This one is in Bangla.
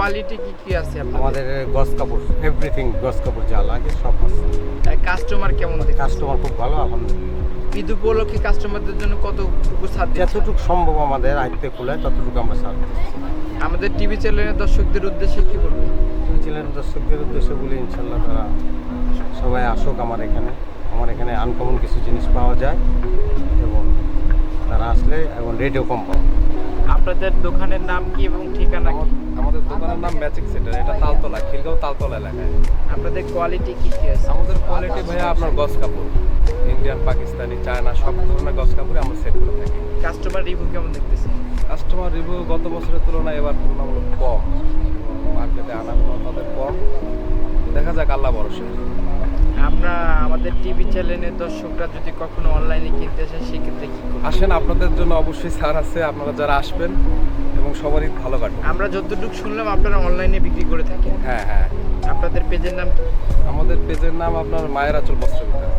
কোয়ালিটি কি আছে আমাদের গস কাপড় এভরিথিং গস কাপড় যা লাগে সব আছে। কাস্টমার কেমন দেখতেছেন? কাস্টমার খুব ভালো আলহামদুলিল্লাহ। ঈদ উপলক্ষে কাস্টমারদের জন্য কতটুকু ছাড় দিচ্ছেন? যতটুকু সম্ভব আমাদের আয়ত্তে খুলে ততটুকু আমরা ছাড় দিচ্ছি। আমাদের টিভি চ্যানেলের দর্শকদের উদ্দেশ্যে কি বলবেন? টিভি চ্যানেলের দর্শকদের উদ্দেশ্যে বলি ইনশাল্লাহ তারা সবাই আসুক আমার এখানে আনকমন কিছু জিনিস পাওয়া যায় এবং তারা আসলে এবং রেটও কম পাওয়া। আপনাদের দোকানের নাম কি এবং ঠিকানা কি? আমাদের দোকানের নাম ম্যাজিক সেন্টার, এটা তালতলা, খিলগাঁও তালতলা এলাকায়। আপনাদের কোয়ালিটি কি আছে? আমাদের কোয়ালিটি ভাইয়া আপনার গস কাপড়, ইন্ডিয়ান, পাকিস্তানি, চায়না সব ধরনের গস কাপড়ে আমরা সেল করে থাকি। কাস্টমার রিভিউ কেমন দেখতেছেন? কাস্টমার রিভিউ গত বছরের তুলনায় এবার তুলনামূলক কম, মার্কেটে আনাগুলো তাদের কম। দেখা যাক, আল্লাহ ভরসা। আমরা আমাদের টিভি চ্যানেলের দর্শকরা যদি কখনো অনলাইনে কিনতে আসে সেক্ষেত্রে কি করবেন? আসেন, আপনাদের জন্য অবশ্যই ছাড় আছে, আপনারা যারা আসবেন এবং সবারই ভালো কাটবে। আমরা যতটুকু শুনলাম আপনারা অনলাইনে বিক্রি করে থাকেন। হ্যাঁ হ্যাঁ, আপনাদের পেজের নাম কি? আমাদের পেজের নাম আপনার মায়ের আঁচল বস্ত্র বিতান।